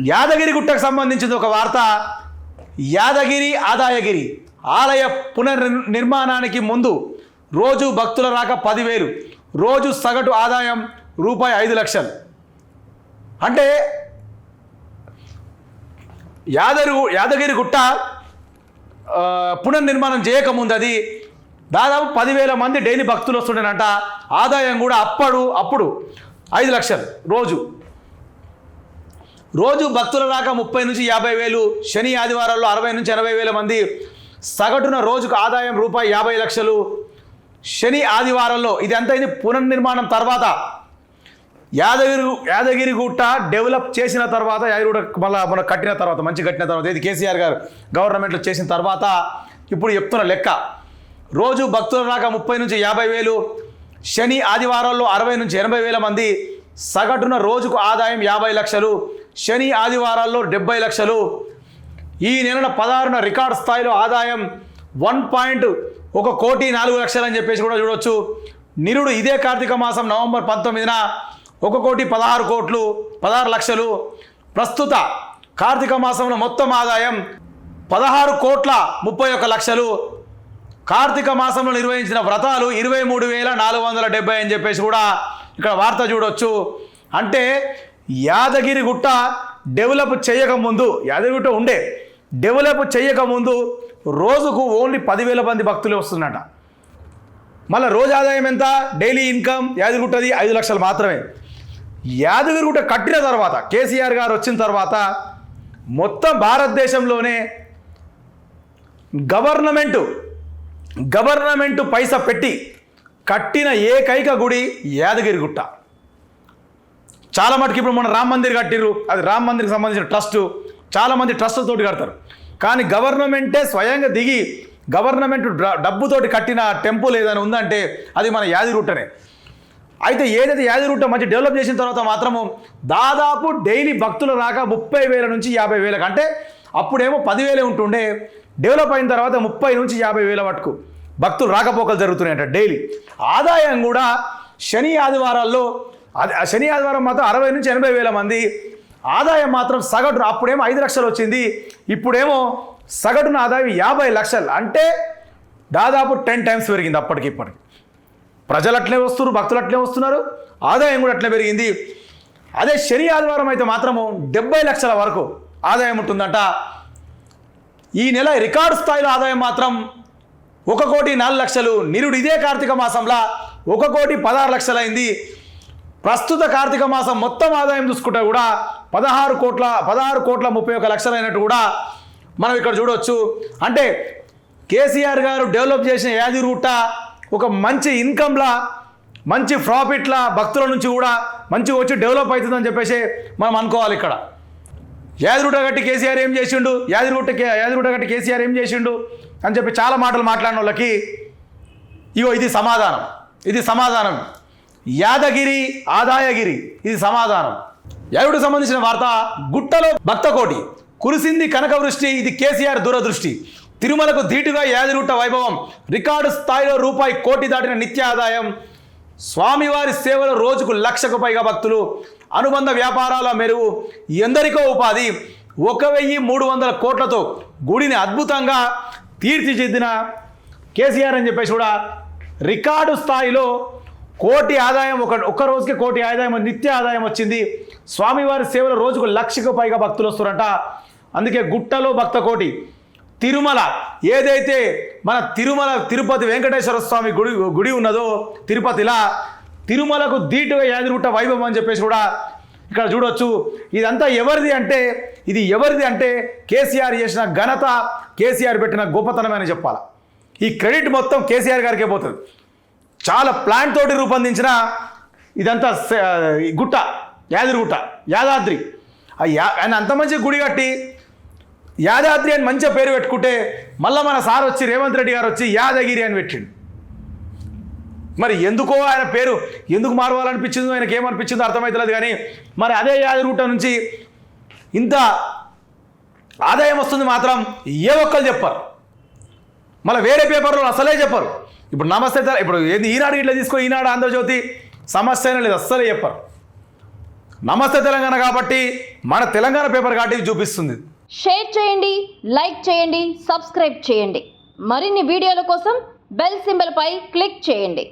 యాదగిరిగుట్టకు సంబంధించిన ఒక వార్త. యాదగిరి ఆదాయగిరి ఆలయ పునర్నిర్మాణానికి ముందు రోజు భక్తుల రాక 10,000, రోజు సగటు ఆదాయం రూపాయి 5 లక్షలు. అంటే యాదగిరిగుట్ట పునర్నిర్మాణం చేయకముందు అది దాదాపు 10,000 మంది డైలీ భక్తులు వస్తుండేనంట. ఆదాయం కూడా అప్పుడు 5 లక్షలు రోజు భక్తుల రాక 30 నుంచి 50,000, శని ఆదివారాల్లో 60 నుంచి 80,000 మంది, సగటున రోజుకు ఆదాయం రూపాయి 50 లక్షలు శని ఆదివారాల్లో. ఇది ఎంత అయింది పునర్నిర్మాణం తర్వాత. యాదగిరిగుట్ట డెవలప్ చేసిన తర్వాత, యాదగిరిగుట్ట మన కట్టిన తర్వాత, మంచి కట్టిన తర్వాత, ఇది కేసీఆర్ గారు గవర్నమెంట్లో చేసిన తర్వాత ఇప్పుడు చెప్తున్న లెక్క. రోజు భక్తుల రాక 30 నుంచి 50,000, శని ఆదివారాల్లో 60 నుంచి 80,000 మంది, సగటున రోజుకు ఆదాయం 50 లక్షలు శని ఆదివారాల్లో 70 లక్షలు. ఈ నెలల 16న రికార్డు స్థాయిలో ఆదాయం 1.1 కోటి 4 లక్షలు అని చెప్పేసి కూడా చూడవచ్చు. నిరుడు ఇదే కార్తీక మాసం నవంబర్ 19న 1,16 లక్షలు. ప్రస్తుత కార్తీక మాసంలో మొత్తం ఆదాయం 16,31 లక్షలు. కార్తీక మాసంలో నిర్వహించిన వ్రతాలు 23,470 అని చెప్పేసి కూడా ఇక్కడ వార్త చూడవచ్చు. అంటే యాదగిరిగుట్ట డెవలప్ చేయకముందు, యాదగిరిగుట్ట ఉండే డెవలప్ చేయకముందు రోజుకు ఓన్లీ 10,000 మంది భక్తులు వస్తున్నట. మళ్ళీ రోజు ఆదాయం ఎంత? డైలీ ఇన్కమ్ యాదగిరిగుట్టది 5 లక్షలు మాత్రమే. యాదగిరిగుట్ట కట్టిన తర్వాత, కేసీఆర్ గారు వచ్చిన తర్వాత మొత్తం భారతదేశంలోనే గవర్నమెంట్ పైసా పెట్టి కట్టిన ఏకైక గుడి యాదగిరిగుట్ట. చాలా మటుకు ఇప్పుడు మన రామ్ మందిర్ కట్టిర్రు, అది రామ్ మందిర్కి సంబంధించిన ట్రస్టు, చాలామంది ట్రస్టులతోటి కడతారు. కానీ గవర్నమెంటే స్వయంగా దిగి గవర్నమెంట్ డబ్బుతోటి కట్టిన టెంపుల్ ఏదైనా ఉందంటే అది మన యాదగిరిగుట్టనే. అయితే ఏదైతే యాదగిరిగుట్ట మంచి డెవలప్ చేసిన తర్వాత మాత్రము దాదాపు డైలీ భక్తులు రాక 30,000 నుంచి 50,000, అంటే అప్పుడేమో 10,000 ఉంటుండే, డెవలప్ అయిన తర్వాత 30 నుంచి 50,000 వరకు భక్తులు రాకపోకలు జరుగుతున్నాయంట డైలీ. ఆదాయం కూడా శని ఆదివారాల్లో, శని ఆదివారం మాత్రం 60 నుంచి 80,000 మంది, ఆదాయం మాత్రం సగటున అప్పుడేమో 5 లక్షలు వచ్చింది, ఇప్పుడేమో సగటున ఆదాయం 50 లక్షలు. అంటే దాదాపు 10 టైమ్స్ పెరిగింది అప్పటికి ఇప్పటికి. ప్రజలు అట్లే వస్తున్నారు, భక్తులు అట్లే వస్తున్నారు, ఆదాయం కూడా అట్లే పెరిగింది. అదే శని ఆదివారం అయితే మాత్రము 70 లక్షల వరకు ఆదాయం ఉంటుందంట. ఈ నెల రికార్డు స్థాయిలో ఆదాయం మాత్రం 1,04 లక్షలు. నిరుడు ఇదే కార్తీక మాసంలో 1,16 లక్షలు అయింది. ప్రస్తుత కార్తీక మాసం మొత్తం ఆదాయం చూసుకుంటే కూడా 16,31 లక్షలు అయినట్టు కూడా మనం ఇక్కడ చూడవచ్చు. అంటే కేసీఆర్ గారు డెవలప్ చేసిన యాదగిరిగుట్ట ఒక మంచి ఇన్కమ్లా, మంచి ప్రాఫిట్లా, భక్తుల నుంచి కూడా మంచిగా వచ్చి డెవలప్ అవుతుందని చెప్పేసి మనం అనుకోవాలి. ఇక్కడ యాదగిరిగుట్ట కట్టి కేసీఆర్ ఏం చేసిండు, యాదగిరిగుట్ట కట్టి కేసీఆర్ ఏం చేసిండు అని చెప్పి చాలా మాటలు మాట్లాడిన వాళ్ళకి ఇది సమాధానం. యాదగిరి ఆదాయగిరి, ఇది సమాధానం. యాదగిరికి సంబంధించిన వార్త. గుట్టలో భక్తకోటి కురిసింది కనకవృష్టి, ఇది కేసీఆర్ దూరదృష్టి. తిరుమలకు ధీటుగా యాదగిరిగుట్ట వైభవం, రికార్డు స్థాయిలో రూపాయి 1 కోటి దాటిన నిత్య ఆదాయం. స్వామివారి సేవలో రోజుకు 1,00,000కు పైగా భక్తులు, అనుబంధ వ్యాపారాల మెరుగు, ఎందరికో ఉపాధి. 1,300 కోట్లతో గుడిని అద్భుతంగా తీర్చిదిద్దిన కేసీఆర్ అని చెప్పేసి కూడా రికార్డు స్థాయిలో 1 కోటి ఆదాయం, ఒక్క రోజుకి 1 కోటి ఆదాయం, నిత్య ఆదాయం వచ్చింది. స్వామివారి సేవలో రోజుకు 1,00,000కు పైగా భక్తులు వస్తారంట. అందుకే గుట్టలో భక్తకోటి. తిరుమల ఏదైతే మన తిరుపతి వెంకటేశ్వర స్వామి గుడి ఉన్నదో తిరుపతిలా, తిరుమలకు ధీటుగా యాదగిరిగుట్ట వైభవం అని చెప్పేసి కూడా ఇక్కడ చూడొచ్చు. ఇదంతా ఎవరిది అంటే కేసీఆర్ చేసిన ఘనత, కేసీఆర్ పెట్టిన గొప్పతనం అని చెప్పాలి. ఈ క్రెడిట్ మొత్తం కేసీఆర్ గారికే పోతుంది. చాలా ప్లాన్ తోటి రూపొందించిన ఇదంతా గుట్ట, యాదగిరిగుట్ట, యాదాద్రి. ఆయన అంత మంచి గుడి కట్టి యాదాద్రి అని మంచిగా పేరు పెట్టుకుంటే మళ్ళీ మన సార్ వచ్చి రేవంత్ రెడ్డి గారు వచ్చి యాదగిరి అని పెట్టిండు. మరి ఎందుకో ఆయన పేరు ఎందుకు మారవాలనిపించిందో, ఆయనకి ఏమనిపించిందో అర్థమవుతలేదు. కానీ మరి అదే యాదగిరిగుట్ట నుంచి ఇంత ఆదాయం వస్తుంది మాత్రం ఏ ఒక్కరు చెప్పరు. మళ్ళీ వేరే పేపర్లో అసలే చెప్పరు. ఇప్పుడు నమస్తే, ఇప్పుడు ఈనాడు ఇట్లా తీసుకో, ఈనాడు ఆంధ్రజ్యోతి సమస్య లేదు, అస్సలే చెప్పరు. నమస్తే తెలంగాణ కాబట్టి మన తెలంగాణ పేపర్ కాబట్టి చూపిస్తుంది. షేర్ చేయండి, లైక్ చేయండి, సబ్స్క్రైబ్ చేయండి. మరిన్ని వీడియోల కోసం బెల్ సింబల్ పై క్లిక్ చేయండి.